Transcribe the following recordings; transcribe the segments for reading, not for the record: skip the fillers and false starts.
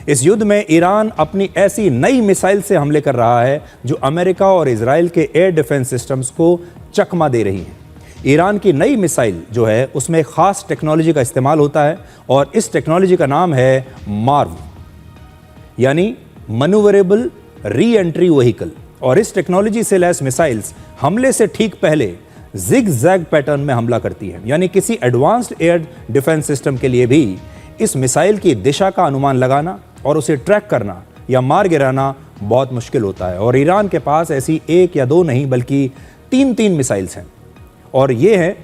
इस युद्ध में ईरान अपनी ऐसी नई मिसाइल से हमले कर रहा है जो अमेरिका और इजराइल के एयर डिफेंस सिस्टम्स को चकमा दे रही है। ईरान की नई मिसाइल जो है उसमें एक खास टेक्नोलॉजी का इस्तेमाल होता है और इस टेक्नोलॉजी का नाम है मार्व, यानी मनूवरेबल री एंट्री व्हीकल। और इस टेक्नोलॉजी से लैस मिसाइल्स हमले से ठीक पहले जिग जैग पैटर्न में हमला करती है, यानी किसी एडवांस्ड एयर डिफेंस सिस्टम के लिए भी इस मिसाइल की दिशा का अनुमान लगाना और उसे ट्रैक करना या मार गिराना बहुत मुश्किल होता है। और ईरान के पास ऐसी एक या दो नहीं बल्कि तीन मिसाइल्स हैं। और ये है,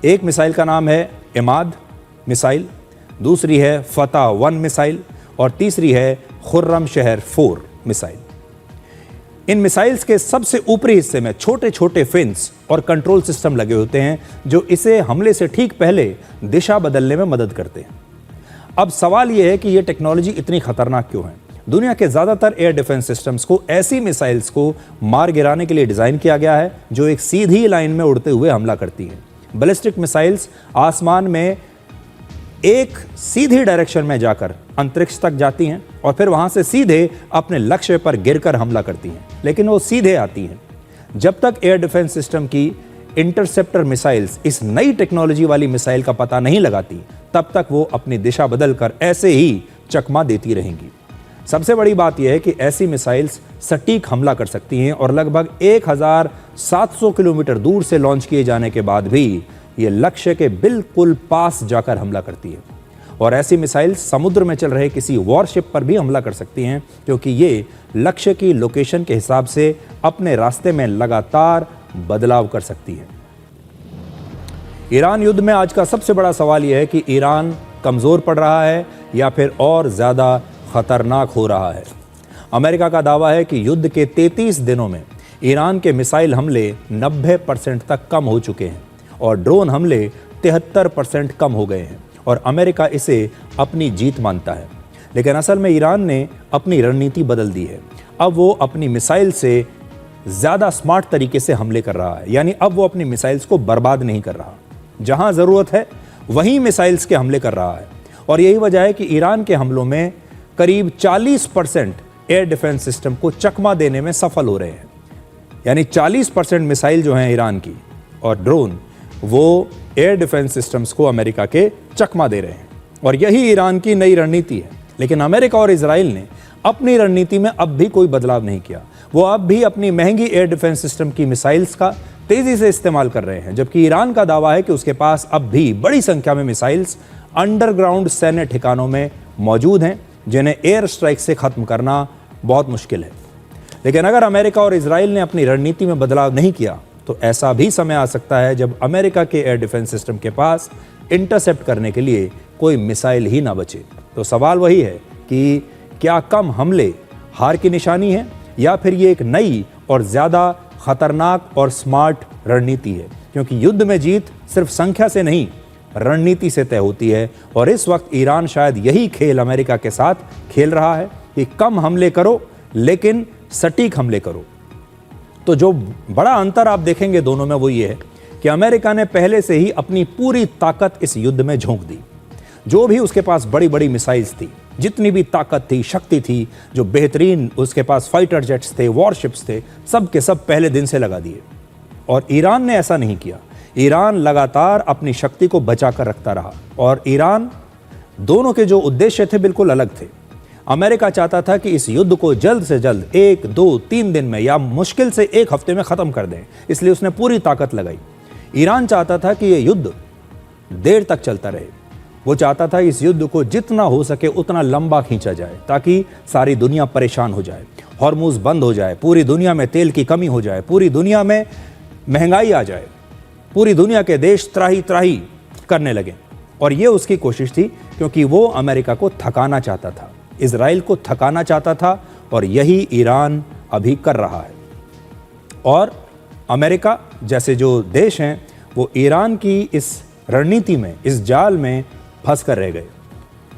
एक मिसाइल का नाम है इमाद मिसाइल, दूसरी है फतह 1 मिसाइल और तीसरी है खुर्रम शहर 4 मिसाइल। इन मिसाइल्स के सबसे ऊपरी हिस्से में छोटे छोटे फिन्स और कंट्रोल सिस्टम लगे होते हैं जो इसे हमले से ठीक पहले दिशा बदलने में मदद करते हैं। अब सवाल यह है कि यह टेक्नोलॉजी इतनी खतरनाक क्यों है? दुनिया के ज़्यादातर एयर डिफेंस सिस्टम्स को ऐसी मिसाइल्स को मार गिराने के लिए डिज़ाइन किया गया है जो एक सीधी लाइन में उड़ते हुए हमला करती हैं। बैलिस्टिक मिसाइल्स आसमान में एक सीधी डायरेक्शन में जाकर अंतरिक्ष तक जाती हैं और फिर वहां से सीधे अपने लक्ष्य पर गिरकर हमला करती हैं, लेकिन वो सीधे आती हैं। जब तक एयर डिफेंस सिस्टम की इंटरसेप्टर मिसाइल्स इस नई टेक्नोलॉजी वाली मिसाइल का पता नहीं लगाती, तब तक वो अपनी दिशा बदलकर ऐसे ही चकमा देती रहेंगी। सबसे बड़ी बात यह है कि ऐसी मिसाइल्स सटीक हमला कर सकती हैं और लगभग 1700 किलोमीटर दूर से लॉन्च किए जाने के बाद भी ये लक्ष्य के बिल्कुल पास जाकर हमला करती है। और ऐसी मिसाइल्स समुद्र में चल रहे किसी वॉरशिप पर भी हमला कर सकती हैं, क्योंकि ये लक्ष्य की लोकेशन के हिसाब से अपने रास्ते में लगातार बदलाव कर सकती है। ईरान युद्ध में आज का सबसे बड़ा सवाल यह है कि ईरान कमज़ोर पड़ रहा है या फिर और ज़्यादा खतरनाक हो रहा है। अमेरिका का दावा है कि युद्ध के 33 दिनों में ईरान के मिसाइल हमले 90% तक कम हो चुके हैं और ड्रोन हमले 73% कम हो गए हैं और अमेरिका इसे अपनी जीत मानता है। लेकिन असल में ईरान ने अपनी रणनीति बदल दी है। अब वो अपनी मिसाइल से ज़्यादा स्मार्ट तरीके से हमले कर रहा है, यानी अब वो अपनी मिसाइल्स को बर्बाद नहीं कर रहा। जहां ज़रूरत है वहीं मिसाइल्स के हमले कर रहा है और यही वजह है कि ईरान के हमलों में करीब 40% एयर डिफेंस सिस्टम को चकमा देने में सफल हो रहे हैं। यानी 40% मिसाइल जो हैं ईरान की और ड्रोन, वो एयर डिफेंस सिस्टम्स को अमेरिका के चकमा दे रहे हैं और यही ईरान की नई रणनीति है। लेकिन अमेरिका और इजराइल ने अपनी रणनीति में अब भी कोई बदलाव नहीं किया। वो अब भी अपनी महंगी एयर डिफेंस सिस्टम की मिसाइल्स का तेजी से इस्तेमाल कर रहे हैं, जबकि ईरान का दावा है कि उसके पास अब भी बड़ी संख्या में मिसाइल्स अंडरग्राउंड सैन्य ठिकानों में मौजूद हैं जिन्हें एयर स्ट्राइक से खत्म करना बहुत मुश्किल है। लेकिन अगर अमेरिका और इजराइल ने अपनी रणनीति में बदलाव नहीं किया तो ऐसा भी समय आ सकता है जब अमेरिका के एयर डिफेंस सिस्टम के पास इंटरसेप्ट करने के लिए कोई मिसाइल ही ना बचे। तो सवाल वही है कि क्या कम हमले हार की निशानी है या फिर ये एक नई और ज़्यादा खतरनाक और स्मार्ट रणनीति है? क्योंकि युद्ध में जीत सिर्फ संख्या से नहीं, रणनीति से तय होती है और इस वक्त ईरान शायद यही खेल अमेरिका के साथ खेल रहा है कि कम हमले करो लेकिन सटीक हमले करो। तो जो बड़ा अंतर आप देखेंगे दोनों में वो ये है कि अमेरिका ने पहले से ही अपनी पूरी ताकत इस युद्ध में झोंक दी। जो भी उसके पास बड़ी बड़ी मिसाइल्स थी, जितनी भी ताकत थी, शक्ति थी, जो बेहतरीन उसके पास फाइटर जेट्स थे, वॉरशिप्स थे, सब के सब पहले दिन से लगा दिए। और ईरान ने ऐसा नहीं किया। ईरान लगातार अपनी शक्ति को बचा कर रखता रहा और ईरान, दोनों के जो उद्देश्य थे बिल्कुल अलग थे। अमेरिका चाहता था कि इस युद्ध को जल्द से जल्द 1, 2, 3 दिन में या मुश्किल से 1 हफ्ते में ख़त्म कर दें, इसलिए उसने पूरी ताकत लगाई। ईरान चाहता था कि यह युद्ध देर तक चलता रहे। वो चाहता था इस युद्ध को जितना हो सके उतना लंबा खींचा जाए ताकि सारी दुनिया परेशान हो जाए, हॉर्मुज़ बंद हो जाए, पूरी दुनिया में तेल की कमी हो जाए, पूरी दुनिया में महंगाई आ जाए, पूरी दुनिया के देश त्राही त्राही करने लगे। और ये उसकी कोशिश थी क्योंकि वो अमेरिका को थकाना चाहता था, इजराइल को थकाना चाहता था और यही ईरान अभी कर रहा है। और अमेरिका जैसे जो देश हैं वो ईरान की इस रणनीति में, इस जाल में फंस कर रह गए।